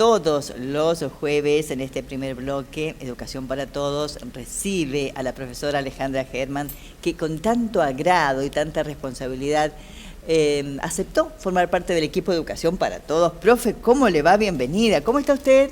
todos los jueves, en este primer bloque, Educación para Todos, recibe a la profesora Alejandra Germán, que con tanto agrado y tanta responsabilidad aceptó formar parte del equipo de Educación para Todos. Profe, ¿cómo le va? Bienvenida. ¿Cómo está usted?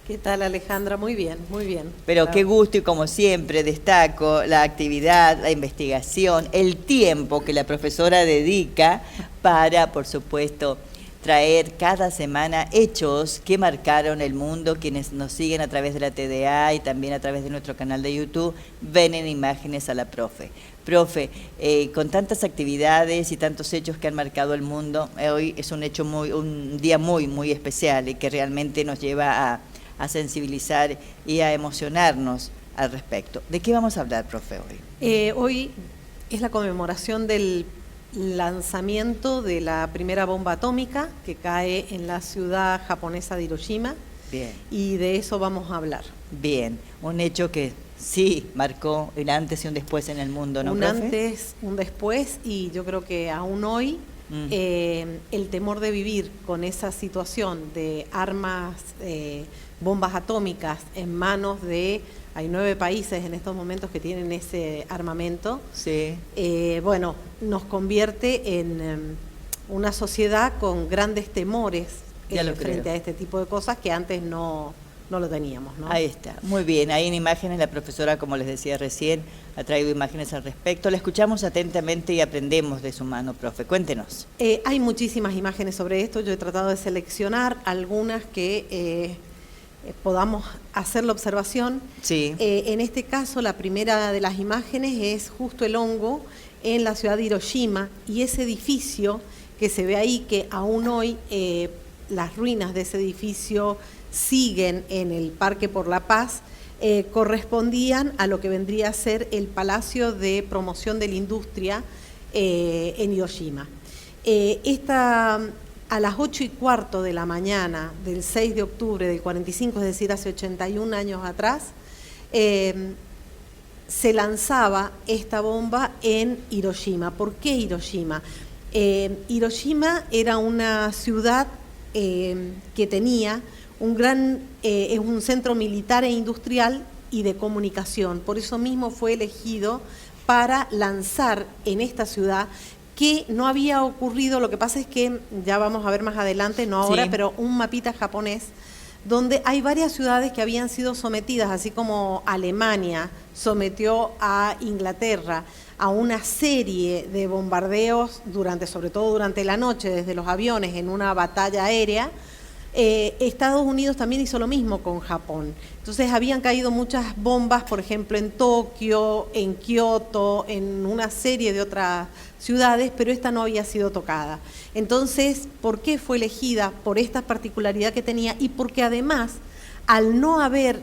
¿Qué tal, Alejandra? Muy bien, muy bien. Pero qué gusto, y como siempre destaco la actividad, la investigación, el tiempo que la profesora dedica para, por supuesto, traer cada semana hechos que marcaron el mundo. Quienes nos siguen a través de la TDA y también a través de nuestro canal de YouTube ven en imágenes a la profe. Profe, con tantas actividades y tantos hechos que han marcado el mundo, hoy es un día muy especial y que realmente nos lleva a sensibilizar y a emocionarnos al respecto. ¿De qué vamos a hablar, profe, hoy? Hoy es la conmemoración del lanzamiento de la primera bomba atómica que cae en la ciudad japonesa de Hiroshima. Bien. Y de eso vamos a hablar. Bien, un hecho que sí marcó el antes y un después en el mundo, ¿no, un profe? Antes, un después, y yo creo que aún hoy el temor de vivir con esa situación de armas, bombas atómicas en manos de... Hay 9 países en estos momentos que tienen ese armamento. Sí. Bueno, nos convierte en una sociedad con grandes temores frente a este tipo de cosas que antes no lo teníamos, ¿no? Ahí está, muy bien. Ahí en imágenes la profesora, como les decía recién, ha traído imágenes al respecto. La escuchamos atentamente y aprendemos de su mano, profe. Cuéntenos. Hay muchísimas imágenes sobre esto. Yo he tratado de seleccionar algunas que... podamos hacer la observación. Sí. En este caso, la primera de las imágenes es justo el hongo en la ciudad de Hiroshima, y ese edificio que se ve ahí, que aún hoy las ruinas de ese edificio siguen en el Parque por la Paz, correspondían a lo que vendría a ser el Palacio de Promoción de la Industria en Hiroshima. A las 8:15 de la mañana del 6 de octubre del 45, es decir, hace 81 años atrás, se lanzaba esta bomba en Hiroshima. ¿Por qué Hiroshima? Hiroshima era una ciudad que tenía es un centro militar e industrial y de comunicación. Por eso mismo fue elegido para lanzar en esta ciudad, que no había ocurrido. Lo que pasa es que, ya vamos a ver más adelante, no ahora, sí, pero un mapita japonés, donde hay varias ciudades que habían sido sometidas, así como Alemania sometió a Inglaterra a una serie de bombardeos, sobre todo durante la noche, desde los aviones, en una batalla aérea. Estados Unidos también hizo lo mismo con Japón. Entonces habían caído muchas bombas, por ejemplo, en Tokio, en Kioto, en una serie de otras ciudades, pero esta no había sido tocada. Entonces, ¿por qué fue elegida? Por esta particularidad que tenía, y porque además, al no haberse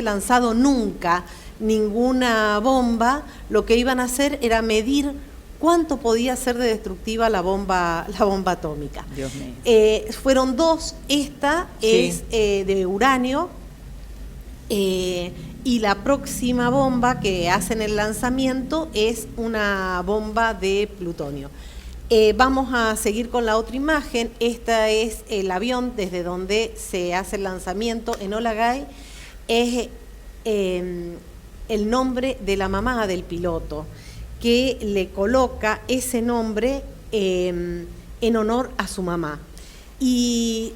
lanzado nunca ninguna bomba, lo que iban a hacer era medir cuánto podía ser de destructiva la bomba atómica. Dios mío. Fueron 2, esta sí, es de uranio, y la próxima bomba que hacen el lanzamiento es una bomba de plutonio. Vamos a seguir con la otra imagen. Esta es el avión desde donde se hace el lanzamiento en Olagai. Es el nombre de la mamá del piloto, que le coloca ese nombre en honor a su mamá. Y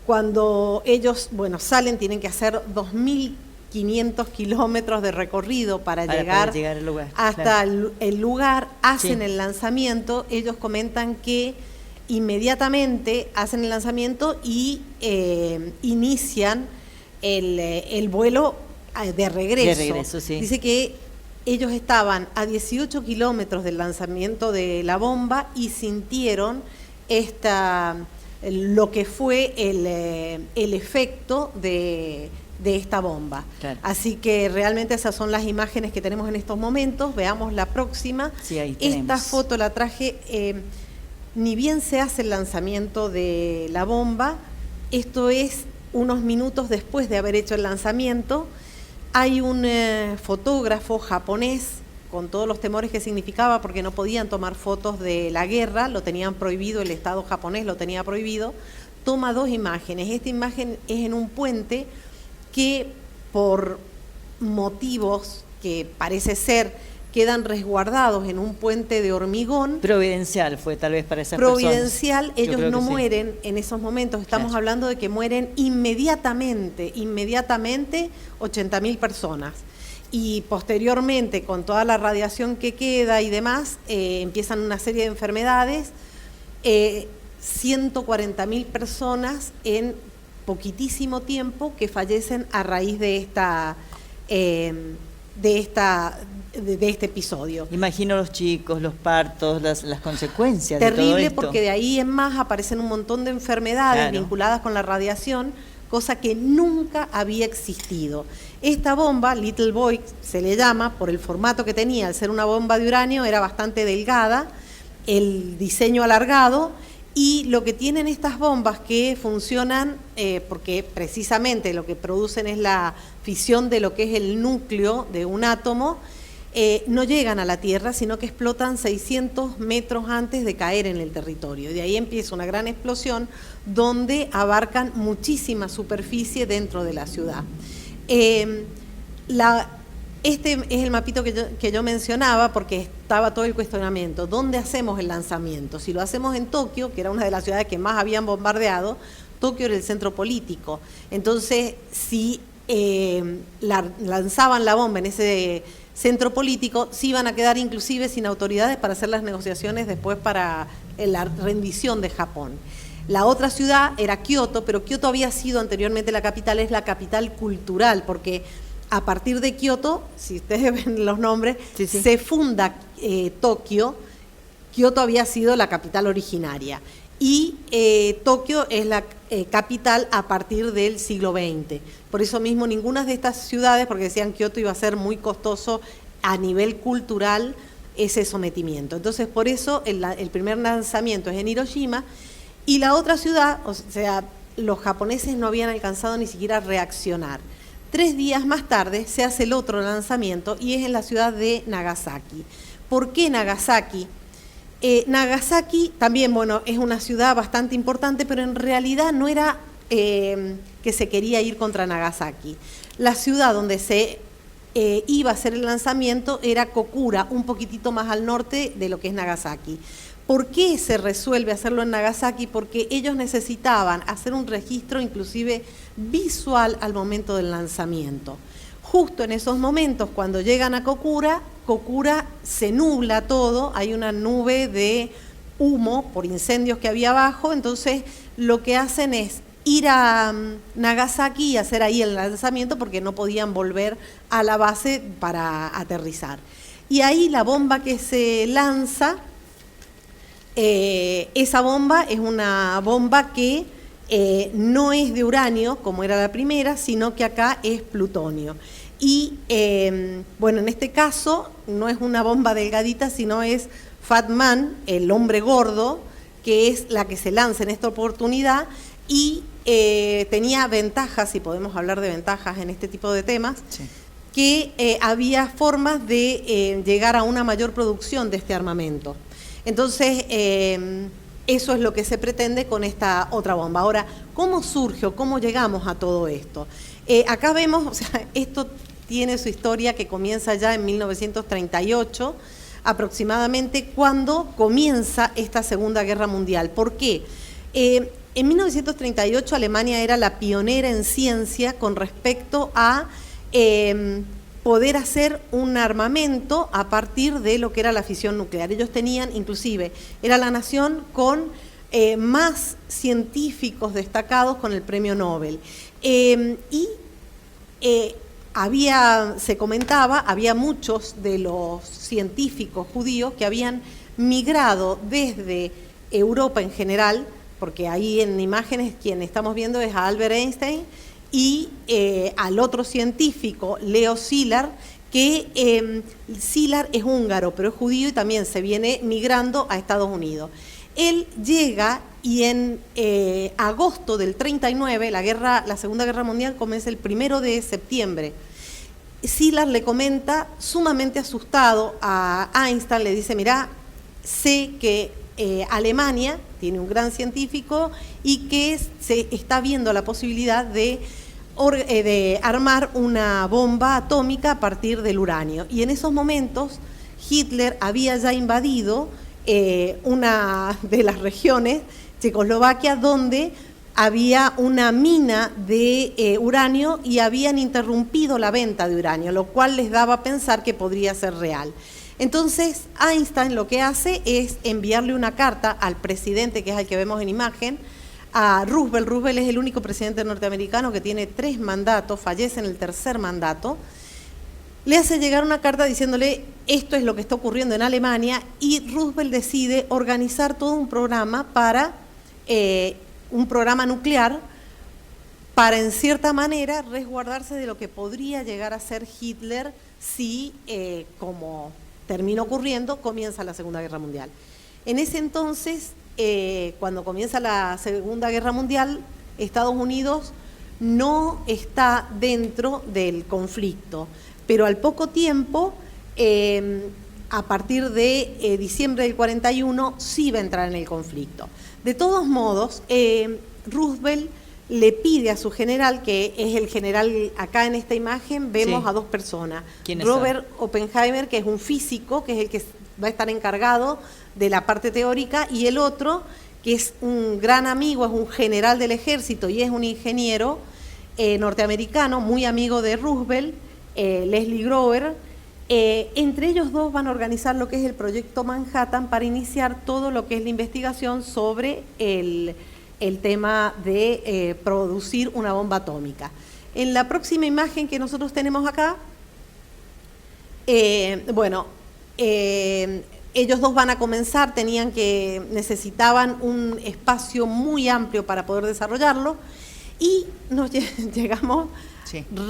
cuando ellos, salen, tienen que hacer 2.500 kilómetros de recorrido para llegar al lugar, hasta claro, el lugar, hacen sí, el lanzamiento. Ellos comentan que inmediatamente hacen el lanzamiento y inician el vuelo de regreso. De regreso, sí. Dice que ellos estaban a 18 kilómetros del lanzamiento de la bomba y sintieron lo que fue el efecto de esta bomba. Claro. Así que realmente esas son las imágenes que tenemos en estos momentos. Veamos la próxima. Sí, ahí tenemos. Esta foto la traje, ni bien se hace el lanzamiento de la bomba, esto es unos minutos después de haber hecho el lanzamiento. Hay un fotógrafo japonés, con todos los temores que significaba, porque no podían tomar fotos de la guerra, lo tenían prohibido, el Estado japonés lo tenía prohibido, toma dos imágenes. Esta imagen es en un puente que por motivos que parece ser quedan resguardados en un puente de hormigón. Providencial fue tal vez para esas providencial, personas. Ellos no mueren en esos momentos, estamos hablando de que mueren inmediatamente 80.000 personas. Y posteriormente, con toda la radiación que queda y demás, empiezan una serie de enfermedades, 140.000 personas en poquitísimo tiempo que fallecen a raíz de este episodio. Imagino los chicos, los partos, las consecuencias terrible, de todo esto. Porque de ahí en más aparecen un montón de enfermedades vinculadas con la radiación, cosa que nunca había existido. Esta bomba, Little Boy se le llama por el formato que tenía, al ser una bomba de uranio era bastante delgada, el diseño alargado, y lo que tienen estas bombas que funcionan, porque precisamente lo que producen es la fisión de lo que es el núcleo de un átomo, no llegan a la Tierra, sino que explotan 600 metros antes de caer en el territorio. Y de ahí empieza una gran explosión donde abarcan muchísima superficie dentro de la ciudad. Este es el mapito que yo mencionaba porque estaba todo el cuestionamiento. ¿Dónde hacemos el lanzamiento? Si lo hacemos en Tokio, que era una de las ciudades que más habían bombardeado, Tokio era el centro político. Entonces, si lanzaban la bomba en ese centro político, sí iban a quedar inclusive sin autoridades para hacer las negociaciones después para la rendición de Japón. La otra ciudad era Kioto, pero Kioto había sido anteriormente la capital, es la capital cultural, porque a partir de Kioto, si ustedes ven los nombres, se funda Tokio. Kioto había sido la capital originaria y Tokio es la capital a partir del siglo XX. Por eso mismo ninguna de estas ciudades, porque decían Kioto iba a ser muy costoso a nivel cultural ese sometimiento. Entonces por eso el primer lanzamiento es en Hiroshima y la otra ciudad, o sea, los japoneses no habían alcanzado ni siquiera a reaccionar. 3 días más tarde se hace el otro lanzamiento y es en la ciudad de Nagasaki. ¿Por qué Nagasaki? Nagasaki también, bueno, es una ciudad bastante importante, pero en realidad no era que se quería ir contra Nagasaki. La ciudad donde se iba a hacer el lanzamiento era Kokura, un poquitito más al norte de lo que es Nagasaki. ¿Por qué se resuelve hacerlo en Nagasaki? Porque ellos necesitaban hacer un registro inclusive visual al momento del lanzamiento. Justo en esos momentos, cuando llegan a Kokura, Kokura se nubla todo, hay una nube de humo por incendios que había abajo, entonces lo que hacen es ir a Nagasaki y hacer ahí el lanzamiento porque no podían volver a la base para aterrizar. Y ahí la bomba que se lanza, esa bomba es una bomba que no es de uranio, como era la primera, sino que acá es plutonio. Y bueno, en este caso no es una bomba delgadita, sino es Fat Man, el hombre gordo, que es la que se lanza en esta oportunidad y tenía ventajas, si podemos hablar de ventajas en este tipo de temas, sí, que había formas de llegar a una mayor producción de este armamento. Entonces, eso es lo que se pretende con esta otra bomba. Ahora, ¿cómo surge o cómo llegamos a todo esto? Acá vemos, o sea, esto tiene su historia que comienza ya en 1938, aproximadamente, cuando comienza esta Segunda Guerra Mundial. ¿Por qué? En 1938 Alemania era la pionera en ciencia con respecto a poder hacer un armamento a partir de lo que era la fisión nuclear. Ellos tenían, inclusive, era la nación con más científicos destacados con el premio Nobel. Se comentaba, había muchos de los científicos judíos que habían migrado desde Europa en general, porque ahí en imágenes quien estamos viendo es a Albert Einstein, y al otro científico, Leo Szilard, que Szilard es húngaro, pero es judío y también se viene migrando a Estados Unidos. Él llega y en agosto del 39, la Segunda Guerra Mundial comienza el 1 de septiembre. Szilard le comenta, sumamente asustado a Einstein, le dice, mirá, sé que Alemania tiene un gran científico y que se está viendo la posibilidad de armar una bomba atómica a partir del uranio. Y en esos momentos Hitler había ya invadido una de las regiones, Checoslovaquia, donde había una mina de uranio y habían interrumpido la venta de uranio, lo cual les daba a pensar que podría ser real. Entonces Einstein lo que hace es enviarle una carta al presidente, que es el que vemos en imagen, a Roosevelt. Roosevelt es el único presidente norteamericano que tiene 3 mandatos, fallece en el 3er mandato. Le hace llegar una carta diciéndole esto es lo que está ocurriendo en Alemania, y Roosevelt decide organizar todo un programa para un programa nuclear para, en cierta manera, resguardarse de lo que podría llegar a ser Hitler si, como termina ocurriendo, comienza la Segunda Guerra Mundial. En ese entonces, cuando comienza la Segunda Guerra Mundial, Estados Unidos no está dentro del conflicto, pero al poco tiempo, a partir de diciembre del 41, sí va a entrar en el conflicto. De todos modos, Roosevelt le pide a su general, que es el general, acá en esta imagen vemos a 2 personas. Robert Oppenheimer, que es un físico, que es el que va a estar encargado de la parte teórica, y el otro, que es un gran amigo, es un general del ejército y es un ingeniero norteamericano, muy amigo de Roosevelt, Leslie Grover. Entre ellos 2 van a organizar lo que es el Proyecto Manhattan para iniciar todo lo que es la investigación sobre el tema de producir una bomba atómica. En la próxima imagen que nosotros tenemos acá, ellos 2 van a comenzar, necesitaban un espacio muy amplio para poder desarrollarlo, y nos llegamos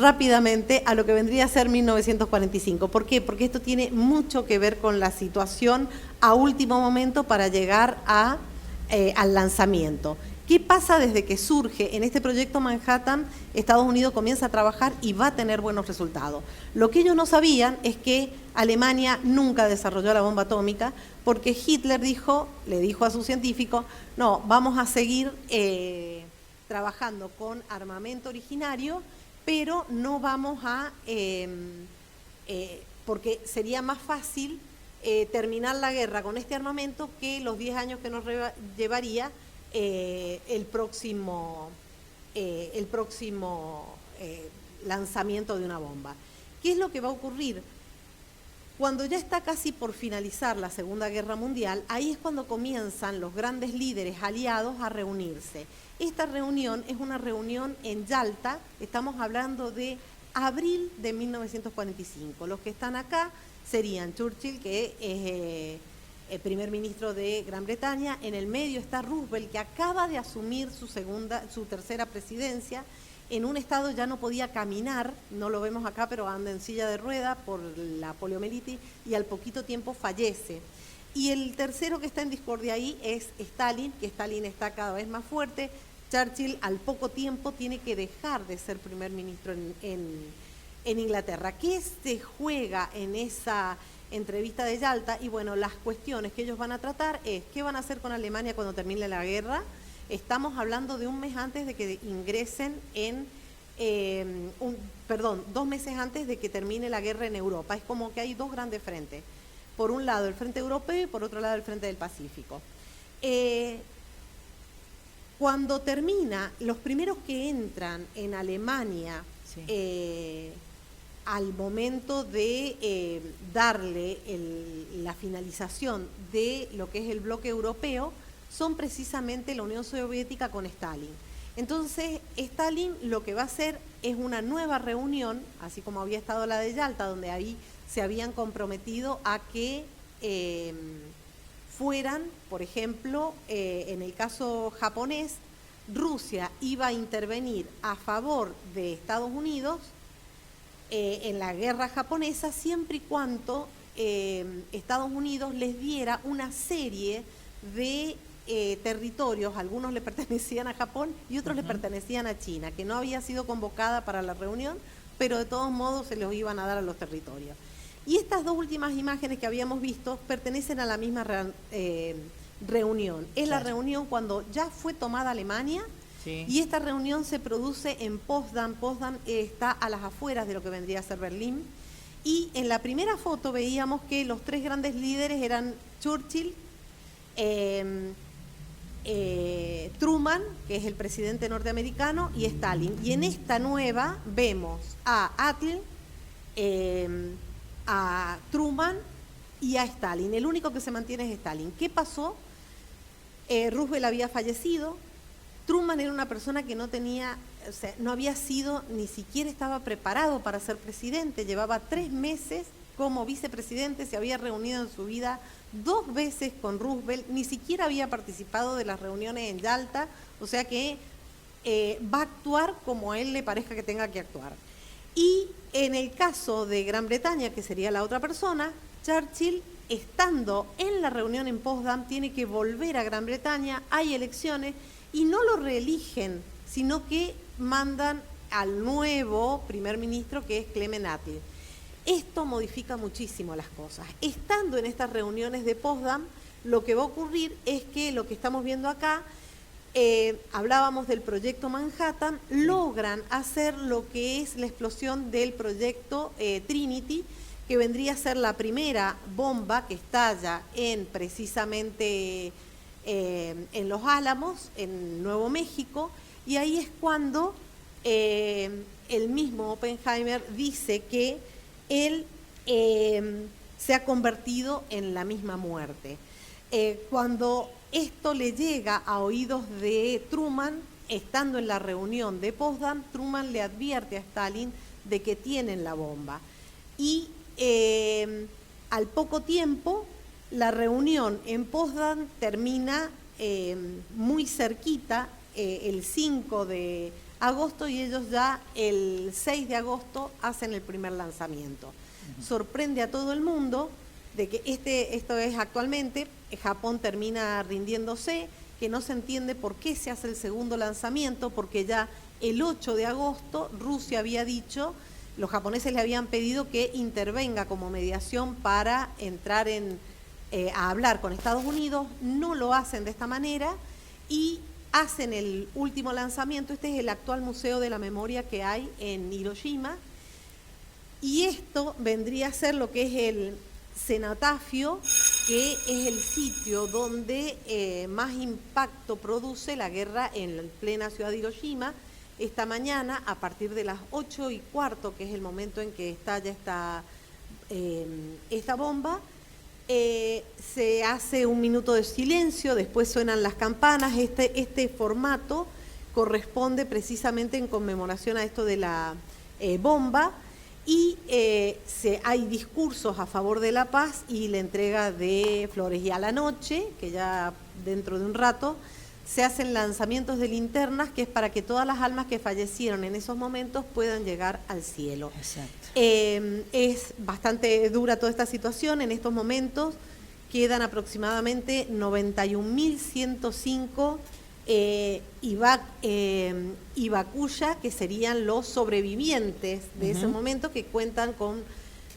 rápidamente a lo que vendría a ser 1945. ¿Por qué? Porque esto tiene mucho que ver con la situación a último momento para llegar al lanzamiento. ¿Qué pasa desde que surge en este proyecto Manhattan? Estados Unidos comienza a trabajar y va a tener buenos resultados. Lo que ellos no sabían es que Alemania nunca desarrolló la bomba atómica, porque Hitler le dijo a sus científicos, no, vamos a seguir trabajando con armamento originario, pero no vamos a, porque sería más fácil terminar la guerra con este armamento que los 10 años que nos llevaría el próximo lanzamiento de una bomba. ¿Qué es lo que va a ocurrir? Cuando ya está casi por finalizar la Segunda Guerra Mundial, ahí es cuando comienzan los grandes líderes aliados a reunirse. Esta reunión es una reunión en Yalta, estamos hablando de abril de 1945. Los que están acá serían Churchill, que es el primer ministro de Gran Bretaña. En el medio está Roosevelt, que acaba de asumir su tercera presidencia. En un estado ya no podía caminar, no lo vemos acá, pero anda en silla de rueda por la poliomielitis, y al poquito tiempo fallece. Y el tercero que está en discordia ahí es Stalin, que Stalin está cada vez más fuerte. Churchill al poco tiempo tiene que dejar de ser primer ministro en Inglaterra. ¿Qué se juega en esa entrevista de Yalta? Y bueno, las cuestiones que ellos van a tratar es qué van a hacer con Alemania cuando termine la guerra. Estamos hablando de un mes antes de que ingresen 2 meses antes de que termine la guerra en Europa. Es como que hay 2 grandes frentes. Por un lado el frente europeo y por otro lado el frente del Pacífico. Cuando termina, los primeros que entran en Alemania al momento de darle la finalización de lo que es el bloque europeo, son precisamente la Unión Soviética con Stalin. Entonces, Stalin lo que va a hacer es una nueva reunión, así como había estado la de Yalta, donde ahí se habían comprometido a que fueran, por ejemplo, en el caso japonés, Rusia iba a intervenir a favor de Estados Unidos en la guerra japonesa, siempre y cuando Estados Unidos les diera una serie de territorios, algunos le pertenecían a Japón y otros le pertenecían a China, que no había sido convocada para la reunión, pero de todos modos se los iban a dar a los territorios. Y estas 2 últimas imágenes que habíamos visto pertenecen a la misma reunión. Es la Claro. reunión cuando ya fue tomada Alemania. Sí. Y esta reunión se produce en Potsdam. Potsdam está a las afueras de lo que vendría a ser Berlín. Y en la primera foto veíamos que los tres grandes líderes eran Churchill, Truman, que es el presidente norteamericano, y Stalin. Y en esta nueva vemos a Attlee, a Truman y a Stalin. El único que se mantiene es Stalin. ¿Qué pasó? Roosevelt había fallecido. Truman era una persona que no tenía, o sea, no había sido, ni siquiera estaba preparado para ser presidente. Llevaba 3 meses como vicepresidente, se había reunido en su vida 2 veces con Roosevelt, ni siquiera había participado de las reuniones en Yalta, o sea que va a actuar como a él le parezca que tenga que actuar. Y en el caso de Gran Bretaña, que sería la otra persona, Churchill, estando en la reunión en Potsdam, tiene que volver a Gran Bretaña, hay elecciones, y no lo reeligen, sino que mandan al nuevo primer ministro, que es Clement Attlee. Esto modifica muchísimo las cosas. Estando en estas reuniones de Potsdam, lo que va a ocurrir es que lo que estamos viendo acá, hablábamos del proyecto Manhattan, logran hacer lo que es la explosión del proyecto Trinity, que vendría a ser la primera bomba que estalla en precisamente en Los Álamos, en Nuevo México, y ahí es cuando el mismo Oppenheimer dice que él se ha convertido en la misma muerte. Cuando esto le llega a oídos de Truman, estando en la reunión de Potsdam, Truman le advierte a Stalin de que tienen la bomba. Y al poco tiempo, la reunión en Potsdam termina muy cerquita, el 5 de agosto, y ellos ya el 6 de agosto hacen el primer lanzamiento. Sorprende a todo el mundo de que esto es actualmente, Japón termina rindiéndose, que no se entiende por qué se hace el segundo lanzamiento, porque ya el 8 de agosto Rusia había dicho, los japoneses le habían pedido que intervenga como mediación para entrar a hablar con Estados Unidos, no lo hacen de esta manera y hacen el último lanzamiento. Este es el actual Museo de la Memoria que hay en Hiroshima, y esto vendría a ser lo que es el cenotafio, que es el sitio donde más impacto produce la guerra en plena ciudad de Hiroshima. Esta mañana, a partir de las 8:15, que es el momento en que estalla esta bomba, se hace un minuto de silencio, después suenan las campanas. Este formato corresponde precisamente en conmemoración a esto de la bomba, y hay discursos a favor de la paz y la entrega de flores. Y a la noche, que ya dentro de un rato, se hacen lanzamientos de linternas, que es para que todas las almas que fallecieron en esos momentos puedan llegar al cielo. Exacto. Es bastante dura toda esta situación. En estos momentos quedan aproximadamente 91.105 Hibakusha, que serían los sobrevivientes de ese momento, que cuentan con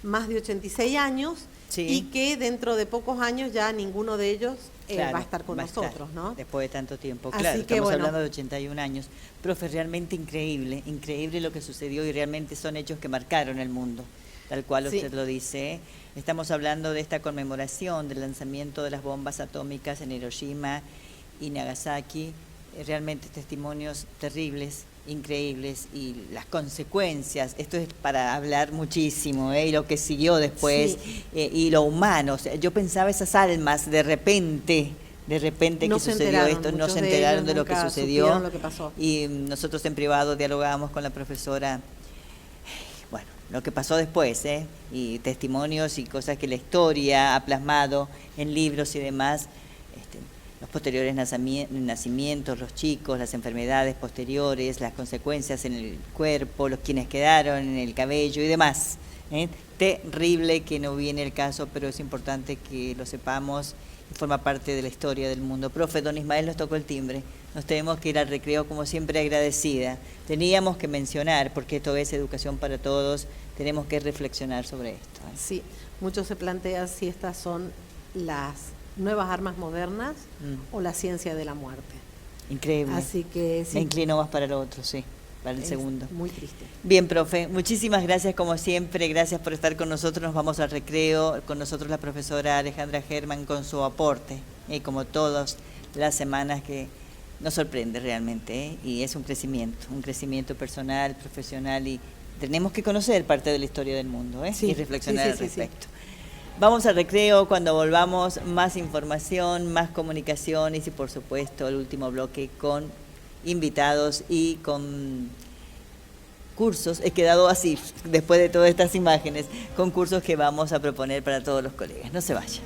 más de 86 años, sí, y que dentro de pocos años ya ninguno de ellos va a estar con nosotros, ¿no? Después de tanto tiempo, Así claro, que, estamos bueno, hablando de 81 años. Profe, realmente increíble, increíble lo que sucedió, y realmente son hechos que marcaron el mundo, tal cual usted lo dice. Estamos hablando de esta conmemoración del lanzamiento de las bombas atómicas en Hiroshima y Nagasaki. Realmente testimonios terribles, increíbles, y las consecuencias, esto es para hablar muchísimo, y lo que siguió después, y lo humano. O sea, yo pensaba esas almas de repente que sucedió esto, no se enteraron de lo que sucedió, lo que pasó. Y nosotros en privado dialogábamos con la profesora, bueno, lo que pasó después, y testimonios y cosas que la historia ha plasmado en libros y demás. Los posteriores nacimientos, los chicos, las enfermedades posteriores, las consecuencias en el cuerpo, los quienes quedaron en el cabello y demás. Terrible que no viene el caso, pero es importante que lo sepamos y forma parte de la historia del mundo. Profe, don Ismael nos tocó el timbre. Nos tenemos que ir al recreo, como siempre, agradecida. Teníamos que mencionar, porque esto es educación para todos, tenemos que reflexionar sobre esto. Sí, muchos se plantean si estas son las nuevas armas modernas o la ciencia de la muerte. Increíble. Así que sí. Me inclino más para el otro, sí, para el Es segundo. muy triste. Bien, profe, muchísimas gracias como siempre, gracias por estar con nosotros, nos vamos al recreo, con nosotros la profesora Alejandra Germán con su aporte, como todas las semanas que nos sorprende realmente, y es un crecimiento personal, profesional, y tenemos que conocer parte de la historia del mundo, Sí, y reflexionar sí, al sí, sí, respecto. Vamos al recreo, cuando volvamos más información, más comunicaciones y por supuesto el último bloque con invitados y con cursos. He quedado así después de todas estas imágenes, con cursos que vamos a proponer para todos los colegas. No se vayan.